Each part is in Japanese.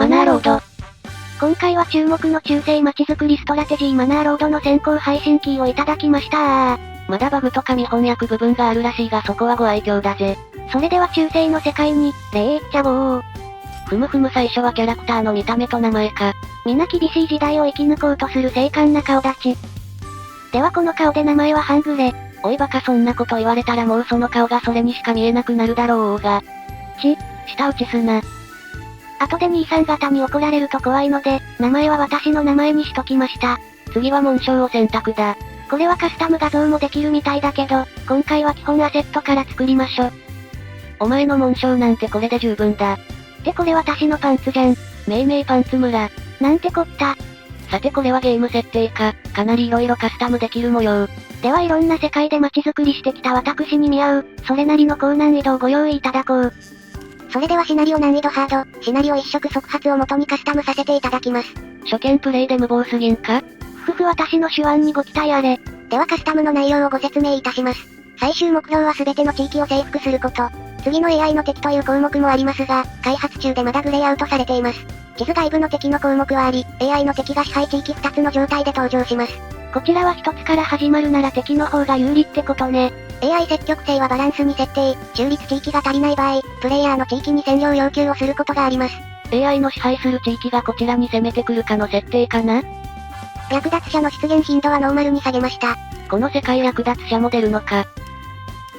ナーロード。今回は注目の中世街づくりストラテジーマナーロードの先行配信キーをいただきました。まだバグとか未翻訳部分があるらしいがそこはご愛嬌だぜ。それでは中世の世界に、礼いっちゃおう。ふむふむ最初はキャラクターの見た目と名前か。皆厳しい時代を生き抜こうとする精悍な顔立ち。ではこの顔で名前は半グレ。おいバカそんなこと言われたらもうその顔がそれにしか見えなくなるだろうが。舌打ちすな。後で兄さん方に怒られると怖いので、名前は私の名前にしときました。次は紋章を選択だ。これはカスタム画像もできるみたいだけど、今回は基本アセットから作りましょ。お前の紋章なんてこれで十分だ。ってこれ私のパンツじゃん。めいめいパンツ村。なんてこった。さてこれはゲーム設定か、かなり色々カスタムできる模様。ではいろんな世界で街づくりしてきた私に見合う、それなりの高難易度をご用意いただこう。それではシナリオ難易度ハード、シナリオ一色即発を元にカスタムさせていただきます。初見プレイで無謀すぎんか？私の手腕にご期待あれ。ではカスタムの内容をご説明いたします。最終目標は全ての地域を征服すること。次の AI の敵という項目もありますが、開発中でまだグレーアウトされています。地図外部の敵の項目はあり、AI の敵が支配地域2つの状態で登場します。こちらは1つから始まるなら敵の方が有利ってことね。AI 積極性はバランスに設定、中立地域が足りない場合、プレイヤーの地域に占領要求をすることがあります。AI の支配する地域がこちらに攻めてくるかの設定かな？略奪者の出現頻度はノーマルに下げました。この世界略奪者も出るのか。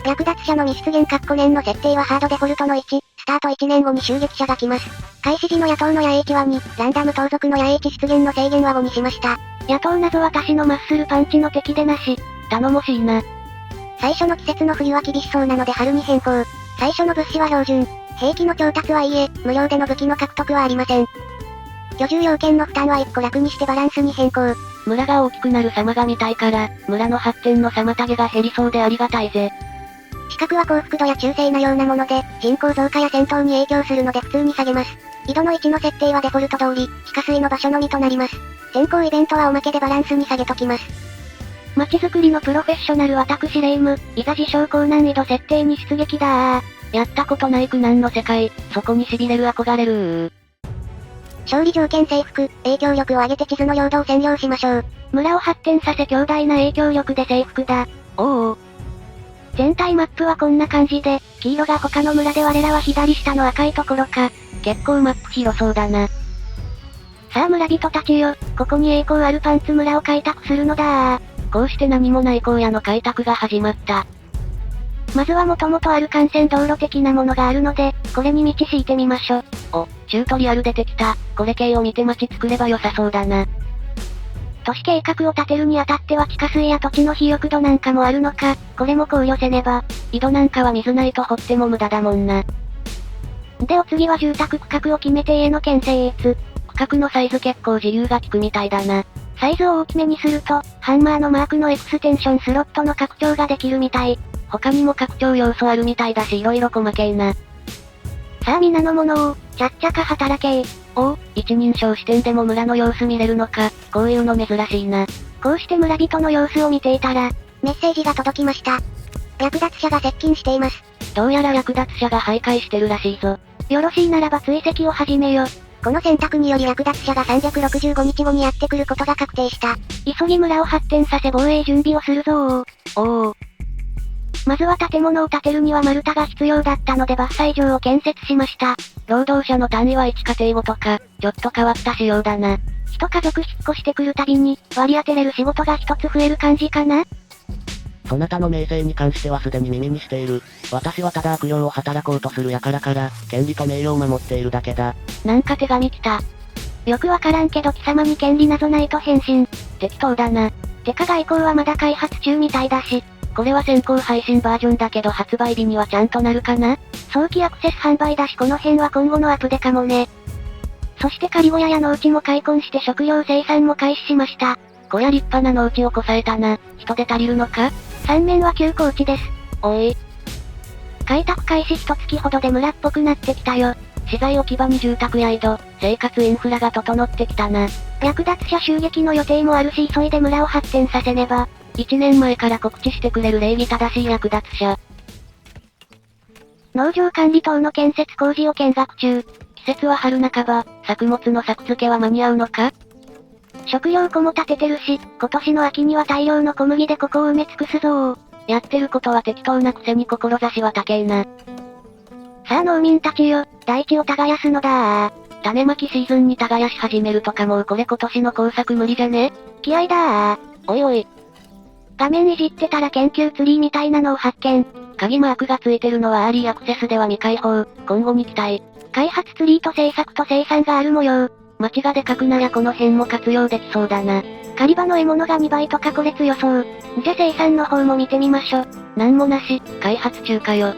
略奪者の未出現年の設定はハードデフォルトの1、スタート1年後に襲撃者が来ます。開始時の野党の野営地は2、ランダム盗賊の野営地出現の制限は5にしました。野党なぞ私のマッスルパンチの敵でなし。頼もしいな。最初の季節の冬は厳しそうなので春に変更。最初の物資は標準。兵器の調達はいいえ、無料での武器の獲得はありません。居住要件の負担は1個楽にしてバランスに変更。村が大きくなる様が見たいから、村の発展の妨げが減りそうでありがたいぜ。資格は幸福度や中性なようなもので、人口増加や戦闘に影響するので普通に下げます。緯度の1の設定はデフォルト通り、地下水の場所のみとなります。先行イベントはおまけでバランスに下げときます。街づくりのプロフェッショナル私レイム、いざ自称高難易度設定に出撃だー。やったことない苦難の世界、そこに痺れる憧れる勝利条件征服、影響力を上げて地図の領土を占領しましょう。村を発展させ強大な影響力で征服だ。おお。全体マップはこんな感じで、黄色が他の村で我らは左下の赤いところか。結構マップ広そうだな。さあ村人たちよ、ここに栄光あるパンツ村を開拓するのだー。こうして何もない荒野の開拓が始まった。まずは元々ある幹線道路的なものがあるので、これに道敷いてみましょ。お、チュートリアル出てきた。これ系を見て街作れば良さそうだな。都市計画を立てるにあたっては地下水や土地の肥沃度なんかもあるのか、これも考慮せねば。井戸なんかは水ないと掘っても無駄だもんな。でお次は住宅区画を決めて家の建設。区画のサイズ結構自由が利くみたいだな。サイズを大きめにすると、ハンマーのマークのエクステンションスロットの拡張ができるみたい。他にも拡張要素あるみたいだし色々細けえな。さあ皆の者を、ちゃっちゃか働けー。おお、一人称視点でも村の様子見れるのか、こういうの珍しいな。こうして村人の様子を見ていたら、メッセージが届きました。略奪者が接近しています。どうやら略奪者が徘徊してるらしいぞ。よろしいならば追跡を始めよ。この選択により略奪者が365日後にやってくることが確定した。急ぎ村を発展させ防衛準備をするぞー。おお。まずは建物を建てるには丸太が必要だったので伐採場を建設しました。労働者の単位は1家庭ごとか、ちょっと変わった仕様だな。一家族引っ越してくるたびに、割り当てれる仕事が一つ増える感じかな？そなたの名声に関してはすでに耳にしている。私はただ悪用を働こうとする輩から、権利と名誉を守っているだけだ。なんか手紙来た。よくわからんけど貴様に権利なぞないと返信。適当だな。てか外交はまだ開発中みたいだし。これは先行配信バージョンだけど発売日にはちゃんとなるかな？早期アクセス販売だしこの辺は今後のアップデかもね。そして仮小屋や農地も開墾して食料生産も開始しました。こりゃ立派な農地をこさえたな。人手足りるのか？3面は休耕地です。おい。開拓開始1月ほどで村っぽくなってきたよ。資材置き場に住宅や井戸、生活インフラが整ってきたな。略奪者襲撃の予定もあるし急いで村を発展させねば。1年前から告知してくれる礼儀正しい略奪者。農場管理棟の建設工事を見学中。季節は春半ば、作物の作付けは間に合うのか？食料庫も建ててるし、今年の秋には大量の小麦でここを埋め尽くすぞー。やってることは適当なくせに志は高えな。さあ農民たちよ、大地を耕すのだー。種まきシーズンに耕し始めるとかもうこれ今年の工作無理じゃね？気合だー。おいおい。画面いじってたら研究ツリーみたいなのを発見。鍵マークがついてるのはアーリーアクセスでは未開放、今後に期待。開発ツリーと製作と生産がある模様。街がでかくなりゃこの辺も活用できそうだな。狩り場の獲物が2倍とかこれ強そう。じゃ生産の方も見てみましょ。なんもなし、開発中かよ。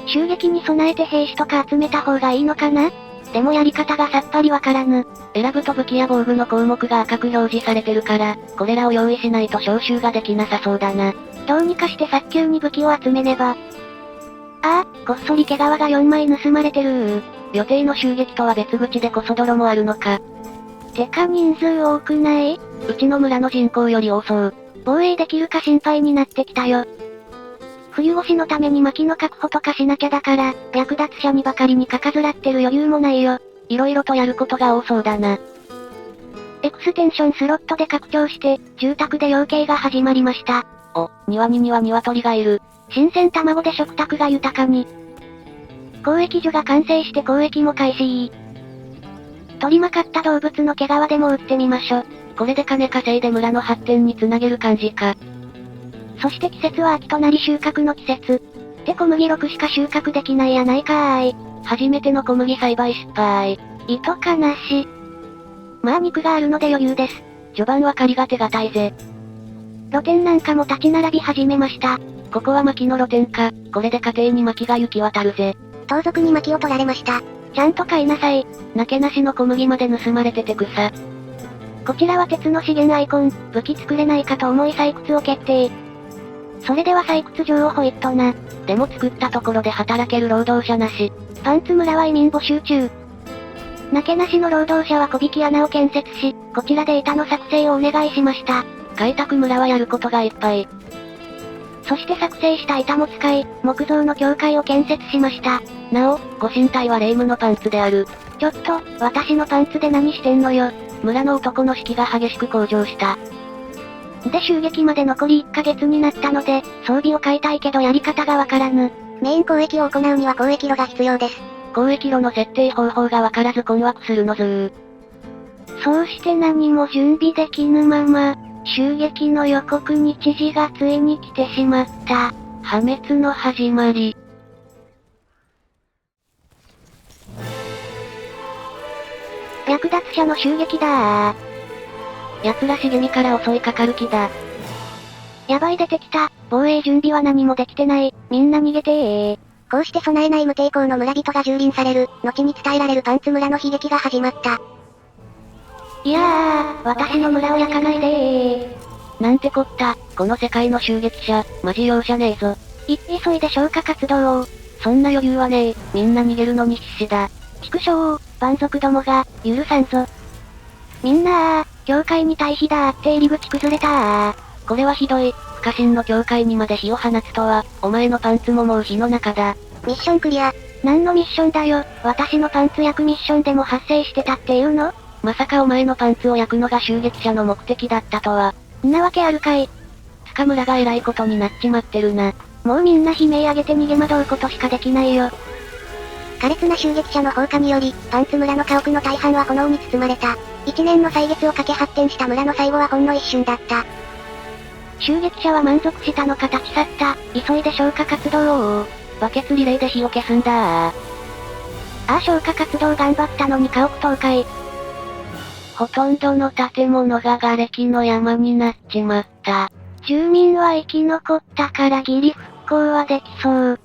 襲撃に備えて兵士とか集めた方がいいのかな？でもやり方がさっぱりわからぬ。選ぶと武器や防具の項目が赤く表示されてるから、これらを用意しないと招集ができなさそうだな。どうにかして早急に武器を集めねば。ああ、こっそり毛皮が4枚盗まれてる予定の襲撃とは別口でこそ泥もあるのか。てか人数多くない？うちの村の人口より多そう。防衛できるか心配になってきたよ。冬越しのために薪の確保とかしなきゃだから、略奪者にばかりにかかずらってる余裕もないよ。色々とやることが多そうだな。エクステンションスロットで拡張して、住宅で養鶏が始まりました。お、庭には鶏がいる。新鮮卵で食卓が豊かに。交易所が完成して交易も開始。取りまかった動物の毛皮でも売ってみましょ。これで金稼いで村の発展につなげる感じか。そして季節は秋となり収穫の季節。って小麦6しか収穫できないやないかーい。初めての小麦栽培失敗。糸かなし。まあ肉があるので余裕です。序盤は借りが手堅いぜ。露店なんかも立ち並び始めました。ここは薪の露店か。これで家庭に薪が行き渡るぜ。盗賊に薪を取られました。ちゃんと買いなさい。なけなしの小麦まで盗まれてて草。こちらは鉄の資源アイコン、武器作れないかと思い採掘を決定。それでは採掘場をホイットな。でも作ったところで働ける労働者なし。パンツ村は移民募集中。なけなしの労働者は小引き穴を建設し、こちらで板の作成をお願いしました。開拓村はやることがいっぱい。そして作成した板も使い、木造の教会を建設しました。なお、ご神体は霊夢のパンツである。ちょっと、私のパンツで何してんのよ。村の男の士気が激しく向上した。で襲撃まで残り1ヶ月になったので、装備を買いたいけどやり方がわからぬ。メイン交易を行うには交易路が必要です。交易路の設定方法がわからず困惑するのずー。そうして何も準備できぬまま、襲撃の予告日時がついに来てしまった。破滅の始まり。略奪者の襲撃だー。奴ら茂みから襲いかかる気だ。やばい出てきた。防衛準備は何もできてない。みんな逃げてー。こうして備えない無抵抗の村人が蹂躙される、後に伝えられるパンツ村の悲劇が始まった。いやー、私の村を焼かないでー。なんてこった、この世界の襲撃者、マジ容赦ねえぞ。急いで消火活動を。そんな余裕はねえ、みんな逃げるのに必死だ。畜生、蛮族どもが、許さんぞ。みんな教会に退避だーって入り口崩れたー。これはひどい、不可侵の教会にまで火を放つとは、お前のパンツももう火の中だ。ミッションクリア。何のミッションだよ、私のパンツ焼くミッションでも発生してたっていうの？まさかお前のパンツを焼くのが襲撃者の目的だったとは。んなわけあるかい。つか村が偉いことになっちまってるな。もうみんな悲鳴上げて逃げ惑うことしかできないよ。苛烈な襲撃者の放火により、パンツ村の家屋の大半は炎に包まれた。一年の歳月をかけ発展した村の最後はほんの一瞬だった。襲撃者は満足したのか立ち去った。急いで消火活動を。バケツリレーで火を消すんだー。消火活動頑張ったのに家屋倒壊。ほとんどの建物が瓦礫の山になっちまった。住民は生き残ったからギリ復興はできそう。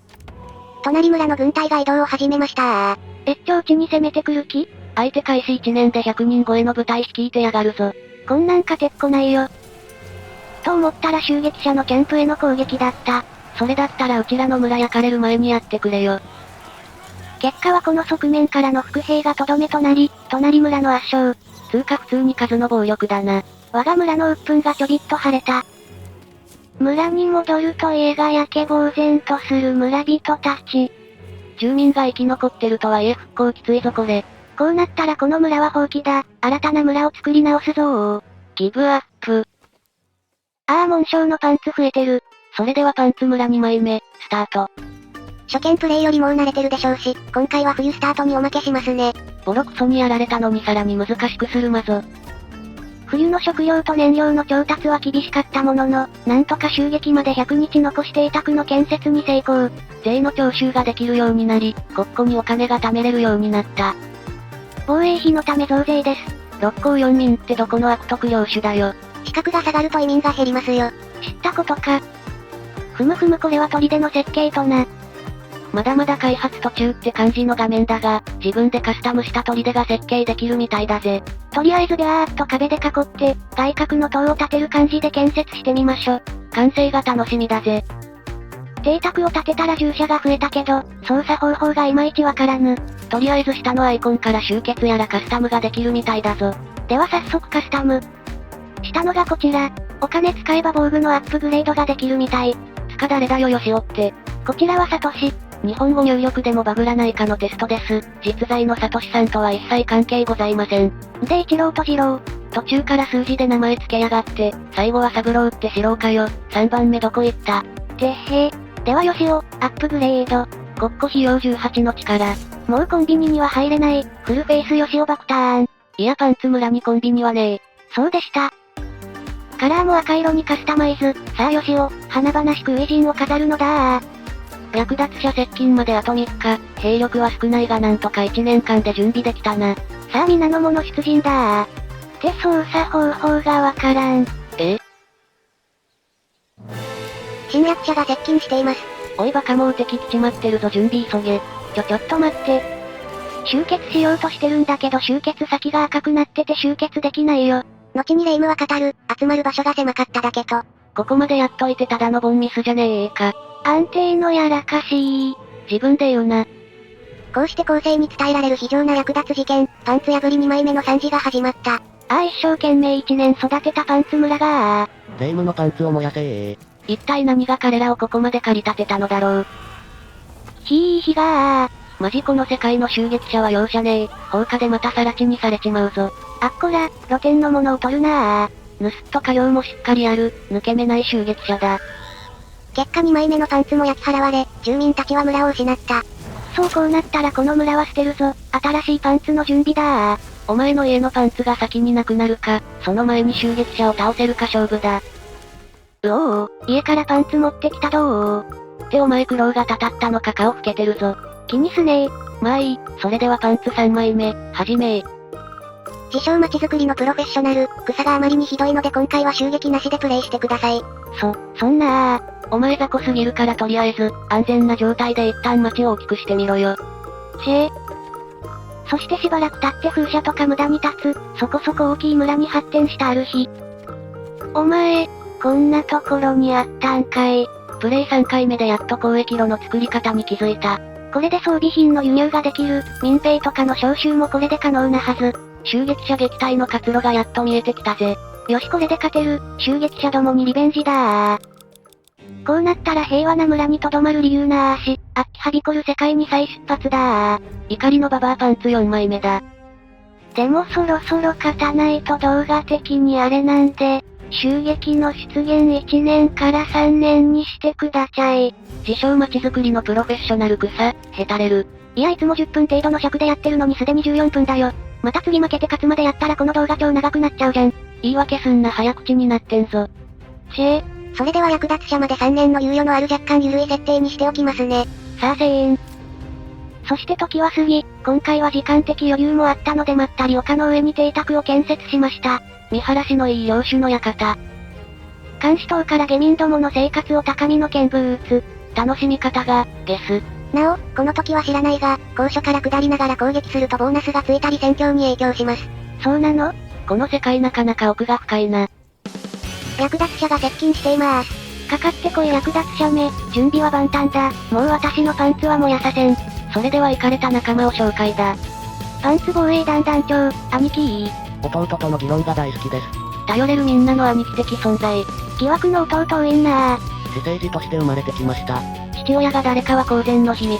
隣村の軍隊が移動を始めました越境地に攻めてくる気？相手開始1年で100人超えの部隊率いてやがるぞ。こんなん勝てっこないよ。と思ったら襲撃者のキャンプへの攻撃だった。それだったらうちらの村焼かれる前にやってくれよ。結果はこの側面からの伏兵がとどめとなり、隣村の圧勝。つうか普通に数の暴力だな。我が村の鬱憤がちょびっと晴れた。村に戻ると家が焼け呆然とする村人たち。住民が生き残ってるとはいえ復興きついぞこれ。こうなったらこの村は放棄だ。新たな村を作り直すぞー。ギブアップ。紋章のパンツ増えてる。それではパンツ村2枚目、スタート。初見プレイよりもう慣れてるでしょうし、今回は冬スタートにおまけしますね。ボロクソにやられたのにさらに難しくするまぞ。冬の食料と燃料の調達は厳しかったものの、なんとか襲撃まで100日残して委託の建設に成功。税の徴収ができるようになり、国庫にお金が貯めれるようになった。防衛費のため増税です。六甲四民ってどこの悪徳領主だよ。資格が下がると移民が減りますよ。知ったことか。ふむふむこれは砦の設計とな。まだまだ開発途中って感じの画面だが、自分でカスタムした砦が設計できるみたいだぜ。とりあえずビャーっと壁で囲って、外角の塔を建てる感じで建設してみましょ。完成が楽しみだぜ。邸宅を建てたら従者が増えたけど、操作方法がいまいちわからぬ。とりあえず下のアイコンから集結やらカスタムができるみたいだぞ。では早速カスタム。下のがこちら。お金使えば防具のアップグレードができるみたい。つか誰だよよしおって。こちらはサトシ。日本語入力でもバグらないかのテストです。実在のサトシさんとは一切関係ございません。で一郎と二郎。途中から数字で名前付けやがって、最後はサブローって知ろうかよ。3番目どこ行った？てへ。ではよしお、アップグレード。国庫費用18の力。もうコンビニには入れない、フルフェイスよしお爆ターン。いやパンツ村にコンビニはねえ。そうでした。カラーも赤色にカスタマイズ。さあよしお、華々しく初陣を飾るのだー。略奪者接近まであと3日、兵力は少ないがなんとか1年間で準備できたな。さあ皆の者出陣だー。って操作方法がわからん。侵略者が接近しています。おいバカもう敵来ちまってるぞ準備急げ。ちょっと待って。集結しようとしてるんだけど集結先が赤くなってて集結できないよ。後に霊夢は語る、集まる場所が狭かっただけと。ここまでやっといてただのボンミスじゃねえか。安定のやらかし自分で言うな。こうして後世に伝えられる非常な略奪事件、パンツ破り2枚目の惨事が始まった。一生懸命1年育てたパンツ村が霊夢のパンツを燃やせー。一体何が彼らをここまで駆り立てたのだろう。マジこの世界の襲撃者は容赦ねえ。放火でまた更地にされちまうぞ。あっこら、露天のものを取るな盗っ人家業もしっかりある、抜け目ない襲撃者だ。結果2枚目のパンツも焼き払われ、住民たちは村を失った。そうこうなったらこの村は捨てるぞ。新しいパンツの準備だお前の家のパンツが先になくなるか、その前に襲撃者を倒せるか勝負だ。家からパンツ持ってきたどー。ってお前苦労がたたったのか顔老けてるぞ。気にすねー。まあいい、それではパンツ3枚目、始めー。自称街づくりのプロフェッショナル、草があまりにひどいので今回は襲撃なしでプレイしてください。そんなお前雑魚すぎるからとりあえず、安全な状態で一旦街を大きくしてみろよ。そしてしばらく経って風車とか無駄に立つ、そこそこ大きい村に発展したある日。お前、こんなところにあったんかい。プレイ3回目でやっと交易路の作り方に気づいた。これで装備品の輸入ができる、民兵とかの召集もこれで可能なはず。襲撃者撃退の活路がやっと見えてきたぜ。よしこれで勝てる、襲撃者どもにリベンジだー。こうなったら平和な村にとどまる理由なーし、あっきはびこる世界に再出発だー。怒りのババアパンツ4枚目だ。でもそろそろ勝たないと動画的にあれなんで、襲撃の出現1年から3年にしてくだちゃい。自称街づくりのプロフェッショナル草、へたれる。いやいつも10分程度の尺でやってるのにすでに14分だよ。また次負けて勝つまでやったらこの動画超長くなっちゃうじゃん。言い訳すんな早口になってんぞ。それでは略奪者まで3年の猶予のある若干緩い設定にしておきますね。さあせーん。そして時は過ぎ、今回は時間的余裕もあったのでまったり丘の上に邸宅を建設しました。見晴らしのいい領主の館。監視塔から下民どもの生活を高みの見物。楽しみ方が、ゲス。なお、この時は知らないが、高所から下りながら攻撃するとボーナスがついたり戦況に影響します。そうなの？この世界なかなか奥が深いな。略奪者が接近しています。かかってこい略奪者め、準備は万端だ。もう私のパンツは燃やさせん。それでは行かれた仲間を紹介だ。パンツ防衛団団長、兄貴弟との議論が大好きです。頼れるみんなの兄貴的存在。疑惑の弟ウインナー。私生児として生まれてきました。父親が誰かは公然の秘密。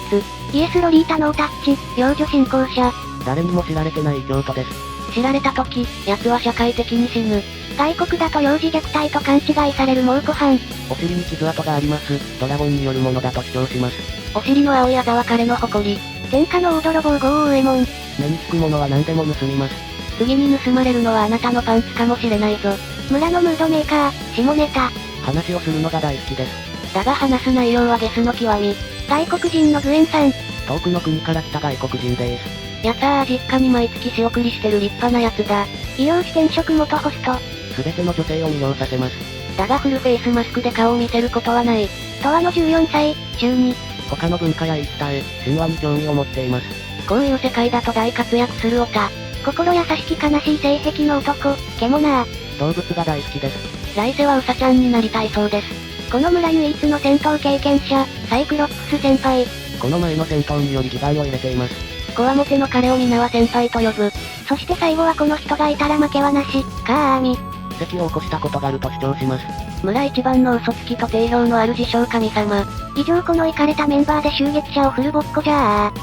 イエス・ロリータ・ノータッチ、幼女信仰者。誰にも知られてない異教徒です。知られた時、奴は社会的に死ぬ。外国だと幼児虐待と勘違いされる猛虎犯。お尻に傷跡があります。ドラゴンによるものだと主張します。お尻の青いあざは彼の誇り。天下の大泥棒豪王右衛門。目につくものは何でも盗みます。次に盗まれるのはあなたのパンツかもしれないぞ。村のムードメーカー、下ネタ。話をするのが大好きです。だが話す内容はゲスの極み。外国人のグエンさん。遠くの国から来た外国人です。やったー、実家に毎月仕送りしてる立派なやつだ。医療費転職元ホスト。すべての女性を魅了させます。だがフルフェイスマスクで顔を見せることはない。とわの14歳、中2。他の文化や言い伝え、神話に興味を持っています。こういう世界だと大活躍するオタ。心優しき悲しい性癖の男、ケモナー。動物が大好きです。来世はウサちゃんになりたいそうです。この村唯一の戦闘経験者、サイクロップス先輩。この前の戦闘により義眼を入れています。こわもての彼を皆は先輩と呼ぶ。そして最後はこの人がいたら負けはなし、カーアミ。奇跡を起こしたことがあると主張します。村一番の嘘つきと定評のある自称神様。以上このイカれたメンバーで襲撃者をフルボッコじゃあ。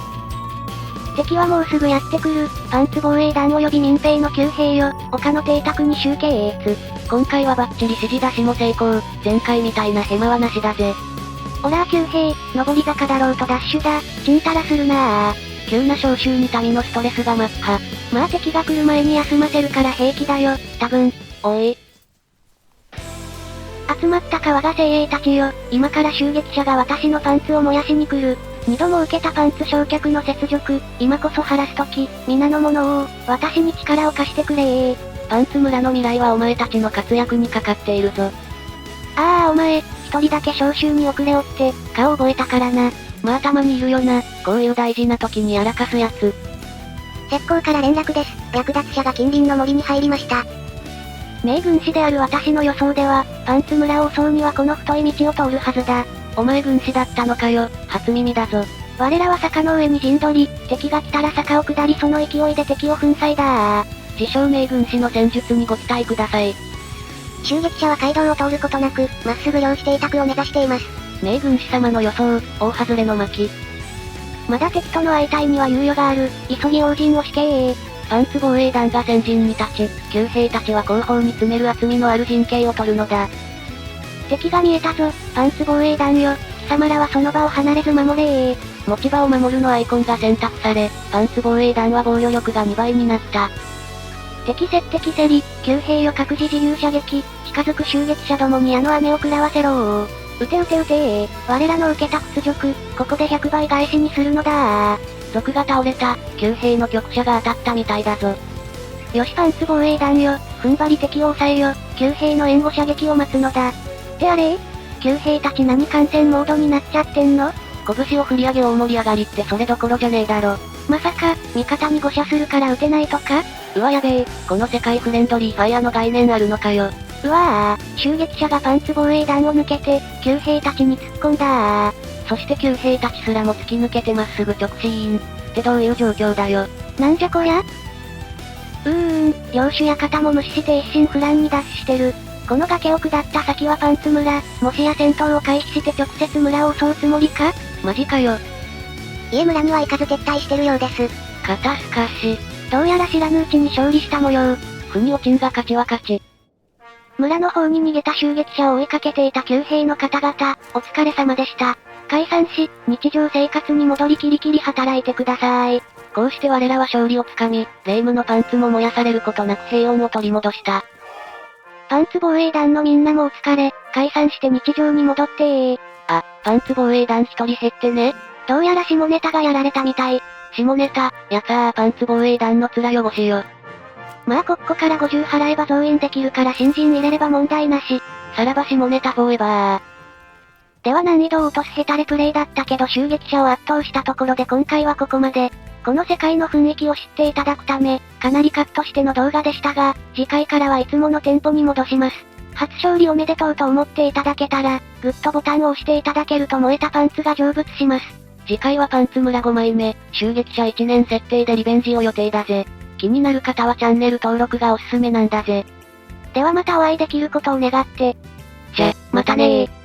敵はもうすぐやってくる、パンツ防衛団及び民兵の旧兵よ、丘の邸宅に集結。今回はバッチリ指示出しも成功、前回みたいなヘマはなしだぜ。オラー旧兵、上り坂だろうとダッシュだ、ちんたらするなあ。急な招集に民のストレスがマッハ。まあ敵が来る前に休ませるから平気だよ、多分。おい。集まった川が精鋭たちよ、今から襲撃者が私のパンツを燃やしに来る。二度も受けたパンツ焼却の雪辱、今こそ晴らす時、皆の者を、私に力を貸してくれパンツ村の未来はお前たちの活躍にかかっているぞ。ああお前、一人だけ招集に遅れおって、顔覚えたからな。まあたまにいるよな、こういう大事な時にやらかすやつ。石膏から連絡です。略奪者が近隣の森に入りました。名軍師である私の予想では、パンツ村を襲うにはこの太い道を通るはずだ。お前軍師だったのかよ、初耳だぞ。我らは坂の上に陣取り、敵が来たら坂を下りその勢いで敵を粉砕だ自称名軍師の戦術にご期待ください。襲撃者は街道を通ることなく、まっすぐ漁師邸宅を目指しています。名軍師様の予想、大外れの巻。まだ敵との相対には猶予がある、急ぎ応陣を死刑パンツ防衛団が先陣に立ち、旧兵たちは後方に詰める厚みのある陣形を取るのだ。敵が見えたぞ、パンツ防衛団よ。貴様らはその場を離れず守れ持ち場を守るのアイコンが選択され、パンツ防衛団は防御力が2倍になった。敵接敵競り、旧兵よ各自自由射撃、近づく襲撃者どもにあの雨を食らわせろ撃て撃て撃て我らの受けた屈辱、ここで100倍返しにするのだ族が倒れた、旧兵の局者が当たったみたいだぞ。よしパンツ防衛団よ、踏ん張り敵を抑えよ、旧兵の援護射撃を待つのだ。ってあれ旧兵たち何感染モードになっちゃってんの？拳を振り上げ大盛り上がりってそれどころじゃねえだろ。まさか、味方に誤射するから撃てないとか？うわやべえ、この世界フレンドリーファイアの概念あるのかよ。うわぁ、襲撃者がパンツ防衛団を抜けて、旧兵たちに突っ込んだそして旧兵たちすらも突き抜けてまっすぐ直進ってどういう状況だよ。なんじゃこりゃ？領主館も無視して一心不乱にダッシュしてる。この崖を下った先はパンツ村、もしや戦闘を回避して直接村を襲うつもりか？マジかよ。家村には行かず撤退してるようです。肩すかし。どうやら知らぬうちに勝利した模様。腑に落ちんが勝ちは勝ち。村の方に逃げた襲撃者を追いかけていた旧兵の方々、お疲れ様でした。解散し、日常生活に戻りキリキリ働いてください。こうして我らは勝利をつかみ、霊夢のパンツも燃やされることなく平穏を取り戻した。パンツ防衛団のみんなもお疲れ、解散して日常に戻ってあ、パンツ防衛団一人減ってね。どうやら下ネタがやられたみたい。下ネタ、やったーパンツ防衛団の面汚しよ。まあここから50払えば増員できるから新人入れれば問題なし。さらば下ネタフォーエバー。では難易度を落とすヘタレプレイだったけど襲撃者を圧倒したところで今回はここまで。この世界の雰囲気を知っていただくため、かなりカットしての動画でしたが、次回からはいつものテンポに戻します。初勝利おめでとうと思っていただけたら、グッドボタンを押していただけると燃えたパンツが成仏します。次回はパンツ村5枚目、襲撃者1年設定でリベンジを予定だぜ。気になる方はチャンネル登録がおすすめなんだぜ。ではまたお会いできることを願って。じゃ、またねー。